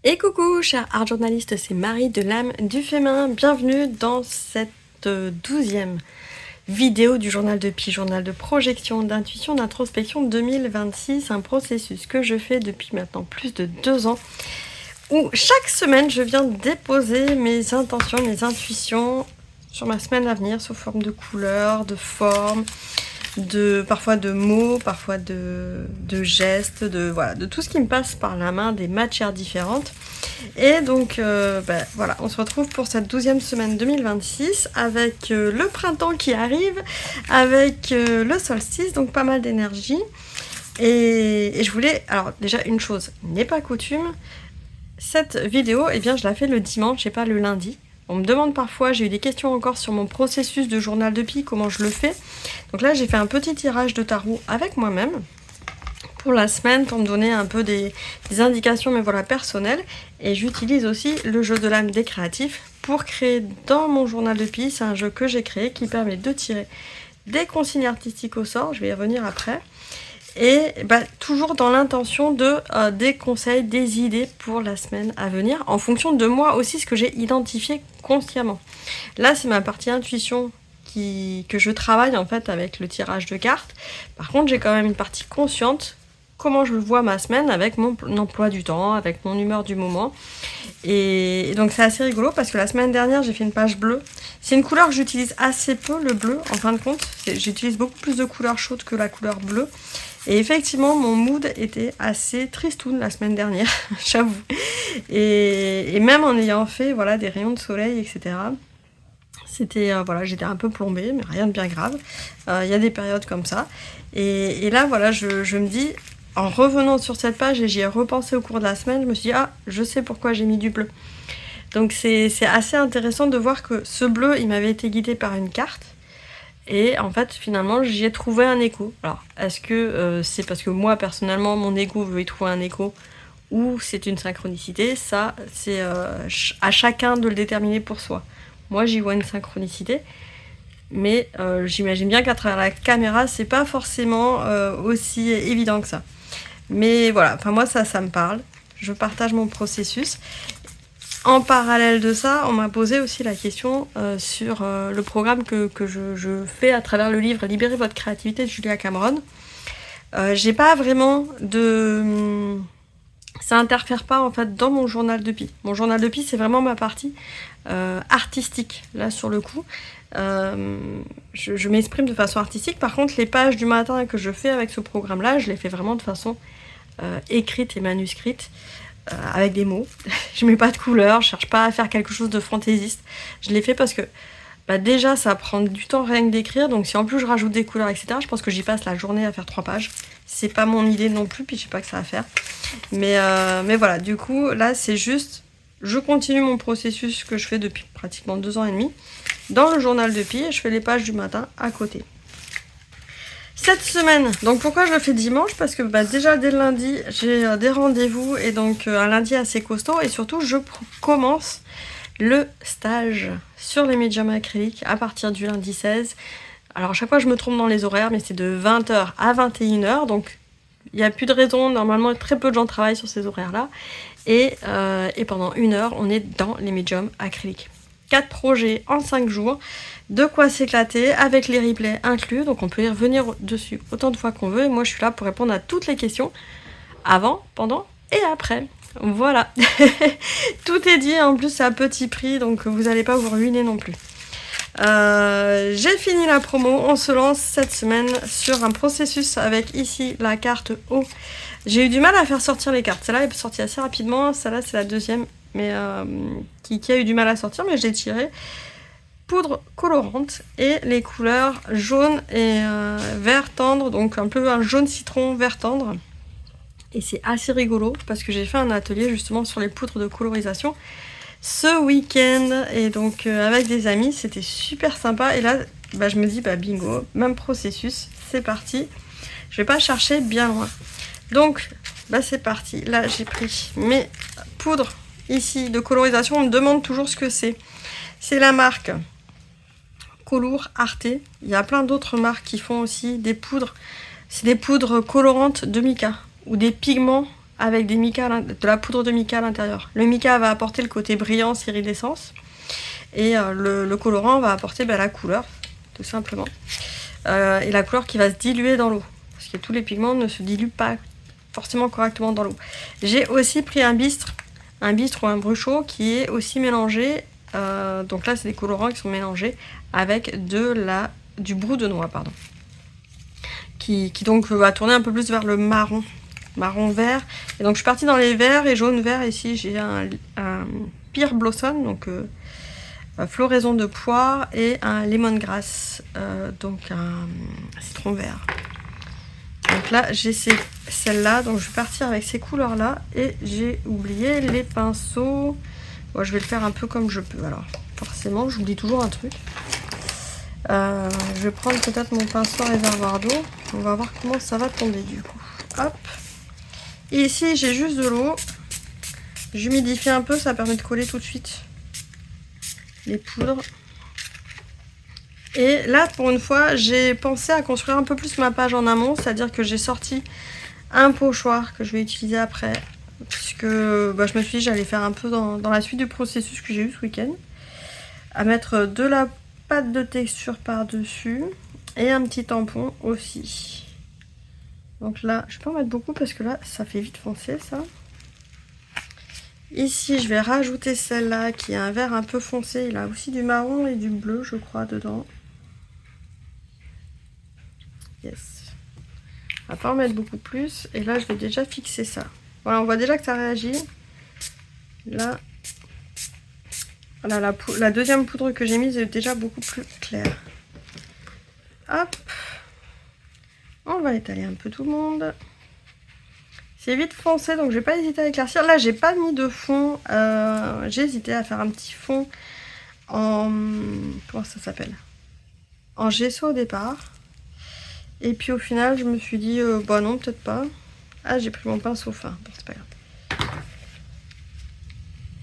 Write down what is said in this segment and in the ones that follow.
Et coucou, chers art journalistes, c'est Marie de l'âme du féminin. Bienvenue dans cette 12e vidéo du journal de Pi, journal de projection, d'intuition, d'introspection 2026, un processus que je fais depuis maintenant plus de 2 ans, où chaque semaine je viens déposer mes intentions, mes intuitions sur ma semaine à venir sous forme de couleurs, de formes, parfois de mots, parfois de gestes, de tout ce qui me passe par la main, des matières différentes. Et donc voilà, on se retrouve pour cette 12e semaine 2026 avec le printemps qui arrive, avec le solstice, donc pas mal d'énergie. Et je voulais, alors déjà une chose n'est pas coutume, cette vidéo, eh bien je la fais le dimanche et pas le lundi. On me demande parfois, j'ai eu des questions encore sur mon processus de journal de Pi, comment je le fais. Donc là, j'ai fait un petit tirage de tarot avec moi-même pour la semaine, pour me donner un peu des indications, mais voilà, personnelles. Et j'utilise aussi le jeu de l'âme des créatifs pour créer dans mon journal de Pi. C'est un jeu que j'ai créé qui permet de tirer des consignes artistiques au sort, je vais y revenir après. Et toujours dans l'intention de des conseils, des idées pour la semaine à venir, en fonction de moi aussi, ce que j'ai identifié consciemment. Là, c'est ma partie intuition que je travaille en fait avec le tirage de cartes. Par contre, j'ai quand même une partie consciente, comment je vois ma semaine avec mon emploi du temps, avec mon humeur du moment. Et donc c'est assez rigolo parce que la semaine dernière, j'ai fait une page bleue. C'est une couleur que j'utilise assez peu, le bleu, en fin de compte. J'utilise beaucoup plus de couleurs chaudes que la couleur bleue. Et effectivement, mon mood était assez tristoun la semaine dernière, j'avoue. Et même en ayant fait voilà, des rayons de soleil, etc., c'était, j'étais un peu plombée, mais rien de bien grave. Il y a des périodes comme ça. Et là, voilà, je me dis, en revenant sur cette page, et j'y ai repensé au cours de la semaine, je me suis dit, je sais pourquoi j'ai mis du bleu. Donc c'est assez intéressant de voir que ce bleu, il m'avait été guidé par une carte. Et en fait, finalement, j'y ai trouvé un écho. Alors, est-ce que c'est parce que moi, personnellement, mon ego veut y trouver un écho ou c'est une synchronicité? Ça, c'est à chacun de le déterminer pour soi. Moi, j'y vois une synchronicité, mais j'imagine bien qu'à travers la caméra, c'est pas forcément aussi évident que ça. Mais voilà, enfin moi, ça me parle. Je partage mon processus. En parallèle de ça, on m'a posé aussi la question sur le programme que je fais à travers le livre Libérez votre créativité de Julia Cameron. J'ai pas vraiment de... Ça interfère pas en fait dans mon journal de Pi. Mon journal de Pi, c'est vraiment ma partie artistique, là sur le coup. Je m'exprime de façon artistique. Par contre, les pages du matin que je fais avec ce programme-là, je les fais vraiment de façon écrite et manuscrite. Avec des mots, je mets pas de couleurs, je cherche pas à faire quelque chose de fantaisiste. Je l'ai fait parce que déjà ça prend du temps rien que d'écrire, donc si en plus je rajoute des couleurs, etc., je pense que j'y passe la journée à faire 3 pages. C'est pas mon idée non plus, puis je sais pas que ça va faire. Mais voilà, du coup là c'est juste, je continue mon processus que je fais depuis pratiquement 2 ans et demi dans le journal de Pi et je fais les pages du matin à côté. Cette semaine, donc pourquoi je le fais dimanche? Parce que déjà dès le lundi, j'ai des rendez-vous et donc un lundi assez costaud et surtout je commence le stage sur les médiums acryliques à partir du lundi 16. Alors à chaque fois je me trompe dans les horaires, mais c'est de 20h à 21h, donc il n'y a plus de raison, normalement très peu de gens travaillent sur ces horaires-là. Et pendant 1 heure, on est dans les médiums acryliques. 4 projets en 5 jours, de quoi s'éclater avec les replays inclus, donc on peut y revenir dessus autant de fois qu'on veut, et moi je suis là pour répondre à toutes les questions, avant, pendant et après. Voilà, tout est dit, en plus c'est à petit prix, donc vous n'allez pas vous ruiner non plus. J'ai fini la promo, on se lance cette semaine sur un processus avec ici la carte O. J'ai eu du mal à faire sortir les cartes, celle-là est sortie assez rapidement, celle-là c'est la deuxième, mais qui a eu du mal à sortir, mais je l'ai tirée. Poudre colorante et les couleurs jaune et vert tendre, donc un peu un jaune citron vert tendre. Et c'est assez rigolo parce que j'ai fait un atelier justement sur les poudres de colorisation ce week-end et donc avec des amis, c'était super sympa. Et là je me dis bingo, même processus, c'est parti, je vais pas chercher bien loin. Donc c'est parti, là j'ai pris mes poudres ici de colorisation. On me demande toujours ce que c'est. C'est la marque Colour Arte. Il y a plein d'autres marques qui font aussi des poudres. C'est des poudres colorantes de mica ou des pigments avec des mica, de la poudre de mica à l'intérieur. Le mica va apporter le côté brillance, iridescence, et le colorant va apporter la couleur, tout simplement. Et la couleur qui va se diluer dans l'eau, parce que tous les pigments ne se diluent pas forcément correctement dans l'eau. J'ai aussi pris un bistre ou un bruchot qui est aussi mélangé, donc là c'est des colorants qui sont mélangés avec du brou de noix, pardon, qui donc va tourner un peu plus vers le marron vert. Et donc je suis partie dans les verts et jaune vert. Ici j'ai un Pear Blossom, donc floraison de poire, et un lemongrass, donc un citron vert. Donc là j'ai celle-là, donc je vais partir avec ces couleurs là, et j'ai oublié les pinceaux. Bon, je vais le faire un peu comme je peux, alors forcément j'oublie toujours un truc. Je vais prendre peut-être mon pinceau réservoir d'eau, on va voir comment ça va tomber du coup. Hop, et ici j'ai juste de l'eau, j'humidifie un peu, ça permet de coller tout de suite les poudres. Et là pour une fois j'ai pensé à construire un peu plus ma page en amont, c'est à dire que j'ai sorti un pochoir que je vais utiliser après, puisque je me suis dit j'allais faire un peu dans la suite du processus que j'ai eu ce week-end, à mettre de la pâte de texture par dessus et un petit tampon aussi. Donc là je peux en mettre beaucoup parce que là ça fait vite foncer ça. Ici je vais rajouter celle-là qui est un vert un peu foncé, il a aussi du marron et du bleu je crois dedans. Yes. On va pas en mettre beaucoup plus, et là je vais déjà fixer ça. Voilà, on voit déjà que ça réagit. Là, voilà, la deuxième poudre que j'ai mise est déjà beaucoup plus claire. Hop, on va étaler un peu tout le monde. C'est vite foncé, donc je vais pas hésiter à éclaircir. Là j'ai pas mis de fond, j'ai hésité à faire un petit fond en... comment ça s'appelle, en gesso au départ. Et puis au final je me suis dit bah non, peut-être pas. Ah, j'ai pris mon pinceau fin, bon, c'est pas grave.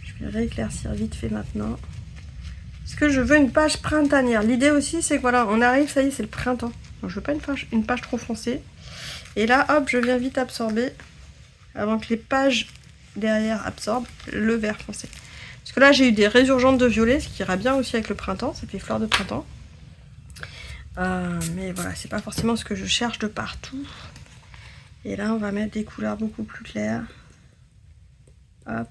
Je vais rééclaircir vite fait maintenant, parce que je veux une page printanière. L'idée aussi c'est que voilà, on arrive, ça y est, c'est le printemps, donc je veux pas une page trop foncée. Et là hop, je viens vite absorber avant que les pages derrière absorbent le vert foncé, parce que là j'ai eu des résurgences de violet, ce qui ira bien aussi avec le printemps, ça fait fleur de printemps. Mais voilà, c'est pas forcément ce que je cherche de partout. Et là on va mettre des couleurs beaucoup plus claires, hop,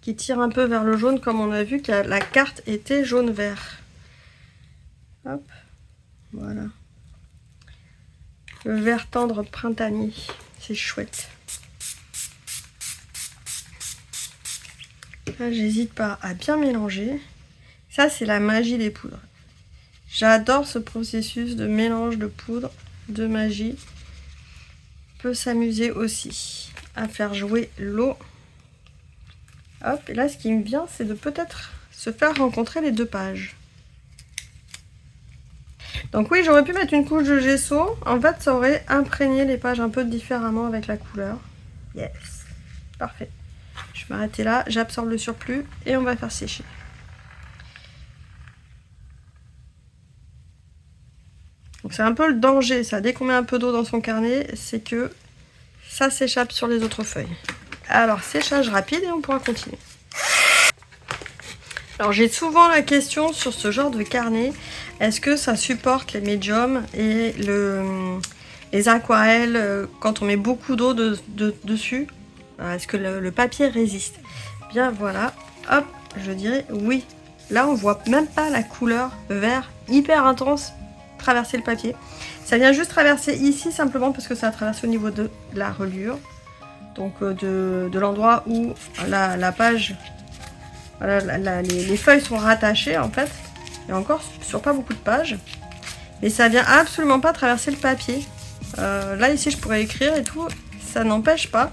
qui tirent un peu vers le jaune, comme on a vu que la carte était jaune vert. Hop, voilà, le vert tendre printanier, c'est chouette. Là j'hésite pas à bien mélanger. Ça c'est la magie des poudres. J'adore ce processus de mélange de poudre, de magie. On peut s'amuser aussi à faire jouer l'eau. Hop, et là ce qui me vient, c'est de peut-être se faire rencontrer les deux pages. Donc oui, j'aurais pu mettre une couche de gesso. En fait, ça aurait imprégné les pages un peu différemment avec la couleur. Yes, parfait. Je vais m'arrêter là, j'absorbe le surplus et on va faire sécher. Donc c'est un peu le danger, ça, dès qu'on met un peu d'eau dans son carnet, c'est que ça s'échappe sur les autres feuilles. Alors séchage rapide et on pourra continuer. Alors j'ai souvent la question sur ce genre de carnet, est-ce que ça supporte les médiums et les aquarelles quand on met beaucoup d'eau dessus? Est-ce que le papier résiste? Bien voilà, hop, je dirais oui. Là on voit même pas la couleur vert hyper intense traverser le papier. Ça vient juste traverser ici simplement parce que ça a traversé au niveau de la reliure, donc de l'endroit où la page, voilà, les feuilles sont rattachées en fait, et encore sur pas beaucoup de pages, mais ça vient absolument pas traverser le papier. Là ici je pourrais écrire et tout, ça n'empêche pas.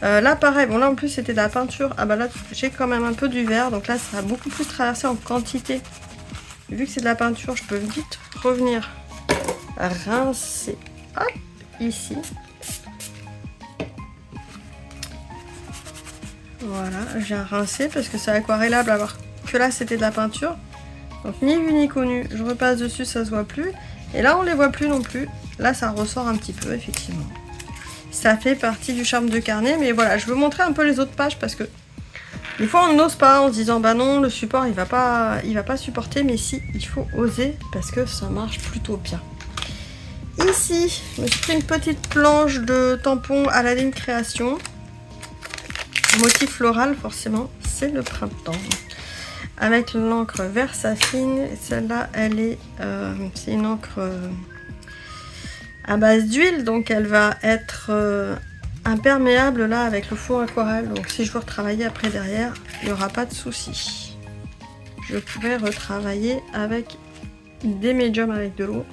Là pareil, bon là en plus c'était de la peinture, ah bah là j'ai quand même un peu du vert, donc là ça va beaucoup plus traverser en quantité. Vu que c'est de la peinture, je peux vite revenir rincer, hop, ici. Voilà, j'ai rincé parce que c'est aquarellable alors que là c'était de la peinture. Donc ni vu ni connu, je repasse dessus, ça se voit plus. Et là on les voit plus non plus. Là ça ressort un petit peu effectivement. ça fait partie du charme de carnet. Mais voilà, je veux montrer un peu les autres pages parce que des fois on n'ose pas en se disant bah non, le support il va pas supporter, mais si, il faut oser parce que ça marche plutôt bien. Ici, je me suis pris une petite planche de tampon à la ligne création. Motif floral, forcément, c'est le printemps. Avec l'encre Versafine. Celle-là, elle est, c'est une encre à base d'huile, donc elle va être imperméable là avec le fond aquarelle. Donc si je veux retravailler après derrière, il n'y aura pas de souci. Je pourrais retravailler avec des médiums avec de l'eau.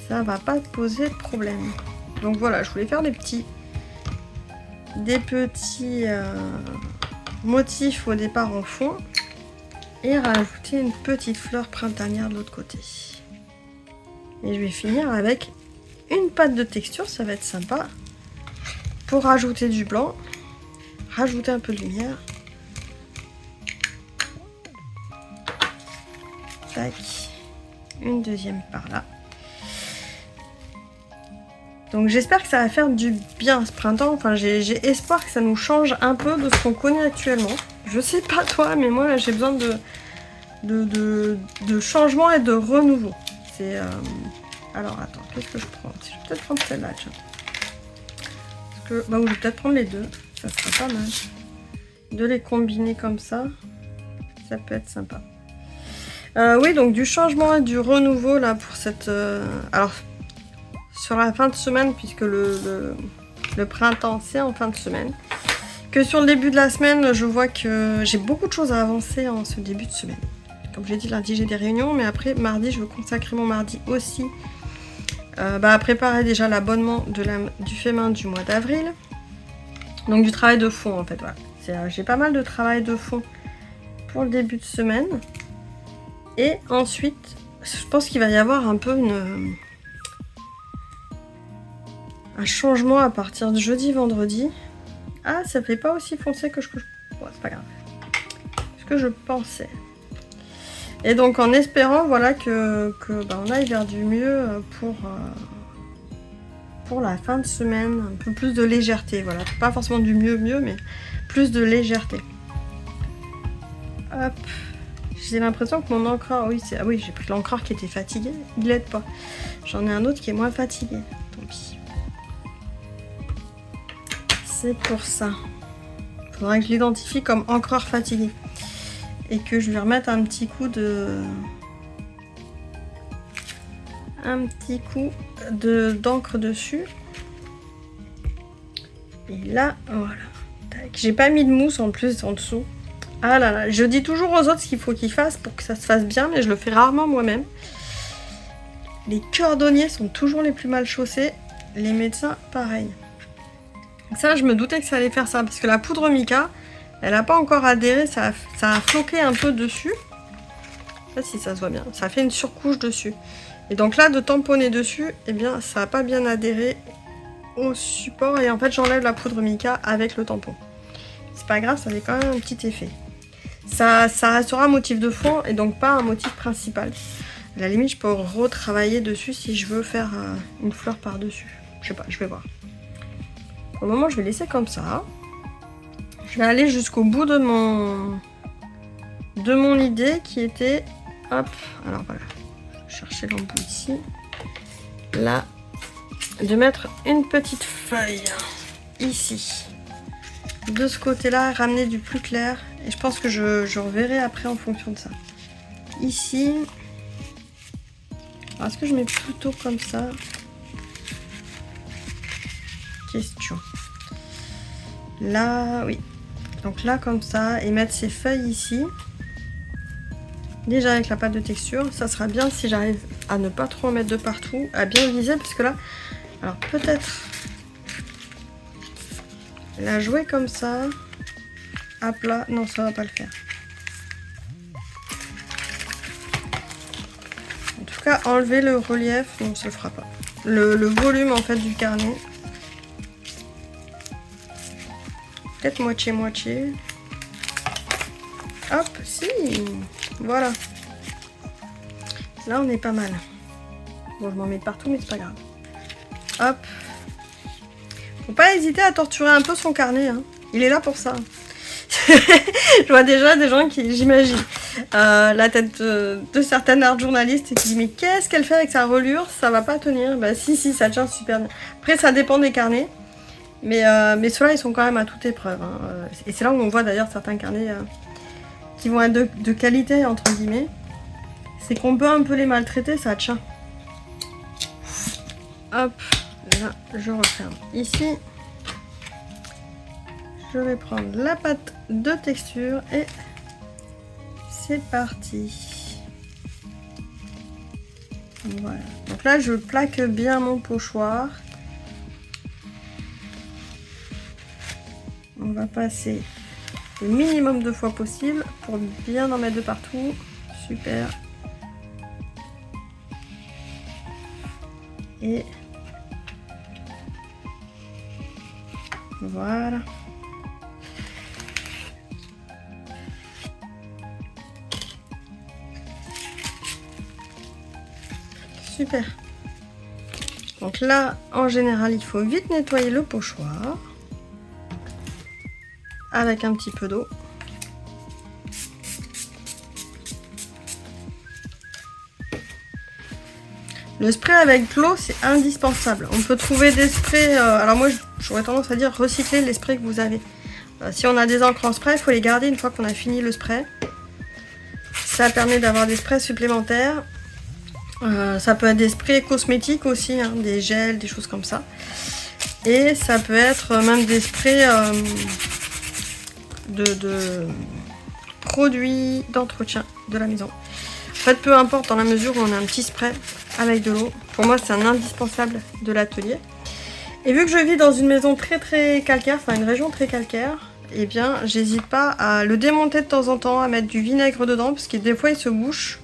Ça va pas poser de problème. Donc voilà, je voulais faire des petits motifs au départ en fond et rajouter une petite fleur printanière de l'autre côté. Et je vais finir avec une pâte de texture, ça va être sympa pour rajouter du blanc, rajouter un peu de lumière. Tac, une deuxième par là. Donc j'espère que ça va faire du bien ce printemps. Enfin, j'ai espoir que ça nous change un peu de ce qu'on connaît actuellement. Je sais pas toi, mais moi j'ai besoin de changement et de renouveau. C'est alors attends, qu'est-ce que je prends? Je vais peut-être prendre celle-là, tiens. Parce que bah, je vais peut-être prendre les deux. Ça sera pas mal. De les combiner comme ça, ça peut être sympa. Oui, donc du changement et du renouveau là pour cette. Alors. Sur la fin de semaine, puisque le printemps c'est en fin de semaine, que sur le début de la semaine, je vois que j'ai beaucoup de choses à avancer en ce début de semaine. Comme j'ai dit, lundi j'ai des réunions, mais après mardi, je veux consacrer mon mardi aussi à préparer déjà l'abonnement du Fémin du mois d'avril. Donc du travail de fond en fait, voilà. J'ai pas mal de travail de fond pour le début de semaine. Et ensuite, je pense qu'il va y avoir un peu un changement à partir de jeudi-vendredi. Ah, ça fait pas aussi foncé que bon, c'est pas grave. Ce que je pensais. Et donc en espérant voilà que on aille vers du mieux pour la fin de semaine. Un peu plus de légèreté. Voilà. Pas forcément du mieux, mais plus de légèreté. Hop. J'ai l'impression que mon encreur... Oui, j'ai pris l'encreur qui était fatigué. Il l'aide pas. J'en ai un autre qui est moins fatigué. Tant pis. C'est pour ça. Il faudra que je l'identifie comme encreur fatigué. Et que je lui remette un petit coup d'encre dessus. Et là, voilà. J'ai pas mis de mousse en plus en dessous. Ah là là, je dis toujours aux autres ce qu'il faut qu'ils fassent pour que ça se fasse bien, mais je le fais rarement moi-même. Les cordonniers sont toujours les plus mal chaussés. Les médecins, pareil. Ça, je me doutais que ça allait faire ça, parce que la poudre mica, elle n'a pas encore adhéré, ça a floqué un peu dessus. Je sais pas si ça se voit bien, ça fait une surcouche dessus. Et donc là, de tamponner dessus, eh bien, ça n'a pas bien adhéré au support, et en fait, j'enlève la poudre mica avec le tampon. C'est pas grave, ça fait quand même un petit effet. Ça restera un motif de fond, et donc pas un motif principal. À la limite, je peux retravailler dessus si je veux faire une fleur par-dessus. Je sais pas, je vais voir. Pour le moment, je vais laisser comme ça. Je vais aller jusqu'au bout de mon idée qui était... Hop, alors voilà. Je vais chercher l'embout ici. Là, de mettre une petite feuille ici. De ce côté-là, ramener du plus clair. Et je pense que je reverrai après en fonction de ça. Ici. Est-ce que je mets plutôt comme ça? Question. Là, oui. Donc là, comme ça. Et mettre ces feuilles ici. Déjà avec la pâte de texture. Ça sera bien si j'arrive à ne pas trop en mettre de partout. À bien viser. Parce que là, alors peut-être la jouer comme ça. À plat. Non, ça va pas le faire. En tout cas, enlever le relief. Non, ça le fera pas. Le volume en fait du carnet. Peut-être moitié-moitié. Hop, si. Voilà. Là, on est pas mal. Bon, je m'en mets partout, mais c'est pas grave. Hop. Faut pas hésiter à torturer un peu son carnet, hein. Il est là pour ça. Je vois déjà des gens qui, j'imagine, la tête de certaines art journalistes et qui disent mais qu'est-ce qu'elle fait avec sa reliure, ça va pas tenir. Bah si, ça tient super bien. Après ça dépend des carnets, mais ceux-là ils sont quand même à toute épreuve, hein. Et c'est là où on voit d'ailleurs certains carnets qui vont être de qualité entre guillemets. C'est qu'on peut un peu les maltraiter, ça tient. Hop, là je referme ici. Je vais prendre la pâte de texture et c'est parti. Voilà. Donc là, je plaque bien mon pochoir. On va passer le minimum de fois possible pour bien en mettre de partout. Super. Et voilà. Super. Donc là, en général, il faut vite nettoyer le pochoir avec un petit peu d'eau. Le spray avec l'eau, c'est indispensable. On peut trouver des sprays, alors moi j'aurais tendance à dire recycler les sprays que vous avez. Si on a des encres en spray, il faut les garder une fois qu'on a fini le spray. Ça permet d'avoir des sprays supplémentaires. Ça peut être des sprays cosmétiques aussi, hein, des gels, des choses comme ça. Et ça peut être même des sprays de produits d'entretien de la maison. En fait, peu importe, dans la mesure où on a un petit spray avec de l'eau. Pour moi, c'est un indispensable de l'atelier. Et vu que je vis dans une maison très calcaire, enfin une région très calcaire, eh bien, j'hésite pas à le démonter de temps en temps, à mettre du vinaigre dedans, parce que des fois, il se bouche.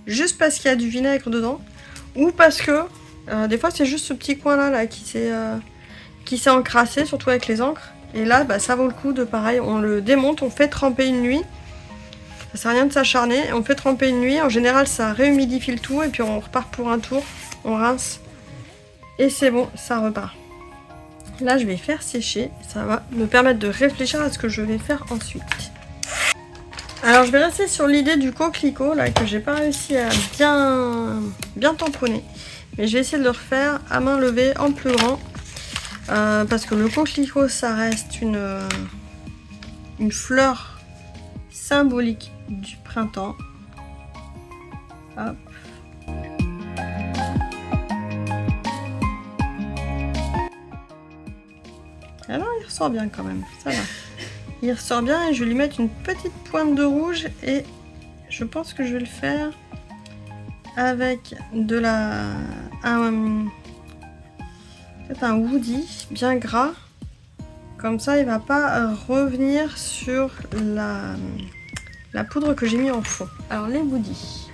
Juste parce qu'il y a du vinaigre dedans, ou parce que des fois c'est juste ce petit coin là qui s'est encrassé, surtout avec les encres, et là bah, ça vaut le coup de pareil, on le démonte, on fait tremper une nuit, ça sert à rien de s'acharner, on fait tremper une nuit, en général ça réhumidifie le tout et puis on repart pour un tour, on rince et c'est bon, ça repart. Là je vais faire sécher, ça va me permettre de réfléchir à ce que je vais faire ensuite. Alors je vais rester sur l'idée du coquelicot là que j'ai pas réussi à bien tamponner. Mais je vais essayer de le refaire à main levée en plus grand. Parce que le coquelicot ça reste une fleur symbolique du printemps. Hop. Alors il ressort bien quand même, ça va. Il ressort bien et je vais lui mettre une petite pointe de rouge et je pense que je vais le faire avec peut-être un woody bien gras. Comme ça il va pas revenir sur la poudre que j'ai mis en fond. Alors les woody.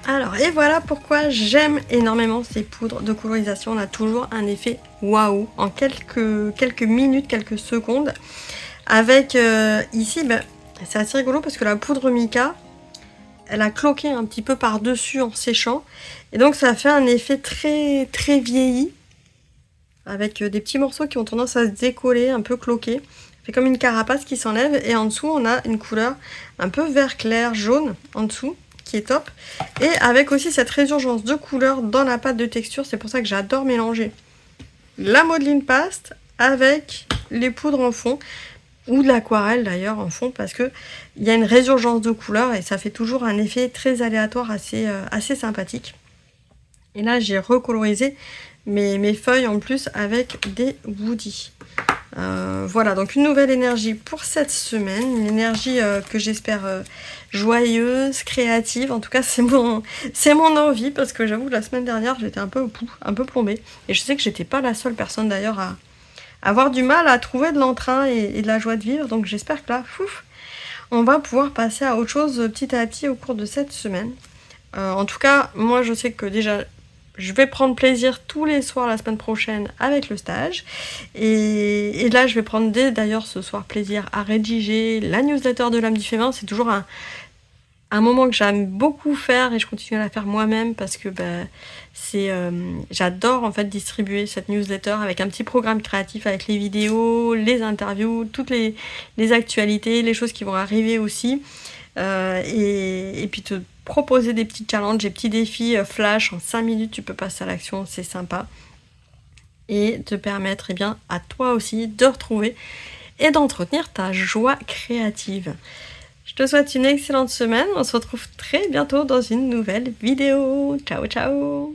Alors, et voilà pourquoi j'aime énormément ces poudres de colorisation. On a toujours un effet waouh en quelques minutes, quelques secondes. Avec ici, ben, c'est assez rigolo parce que la poudre mica, elle a cloqué un petit peu par-dessus en séchant. Et donc ça fait un effet très vieilli. Avec des petits morceaux qui ont tendance à se décoller, un peu cloqués. Ça fait comme une carapace qui s'enlève. Et en dessous, on a une couleur un peu vert clair, jaune en dessous, qui est top. Et avec aussi cette résurgence de couleurs dans la pâte de texture. C'est pour ça que j'adore mélanger la modeling paste avec les poudres en fond. Ou de l'aquarelle d'ailleurs en fond, parce que il y a une résurgence de couleurs et ça fait toujours un effet très aléatoire, assez sympathique. Et là j'ai recolorisé mes feuilles en plus avec des woody. Voilà, donc une nouvelle énergie pour cette semaine, une énergie que j'espère joyeuse, créative. En tout cas, c'est mon envie, parce que j'avoue, la semaine dernière, j'étais un peu au bout, un peu plombée. Et je sais que j'étais pas la seule personne d'ailleurs à avoir du mal à trouver de l'entrain et de la joie de vivre. Donc j'espère que là, on va pouvoir passer à autre chose petit à petit au cours de cette semaine. En tout cas, moi je sais que déjà je vais prendre plaisir tous les soirs la semaine prochaine avec le stage. Et là, je vais prendre d'ailleurs ce soir plaisir à rédiger la newsletter de l'âme du féminin. C'est toujours un moment que j'aime beaucoup faire, et je continue à la faire moi-même parce que j'adore en fait distribuer cette newsletter avec un petit programme créatif, avec les vidéos, les interviews, toutes les actualités, les choses qui vont arriver aussi. Et puis te proposer des petits challenges, des petits défis flash en 5 minutes, tu peux passer à l'action, c'est sympa. Et te permettre à toi aussi de retrouver et d'entretenir ta joie créative. Je te souhaite une excellente semaine, on se retrouve très bientôt dans une nouvelle vidéo. Ciao ciao.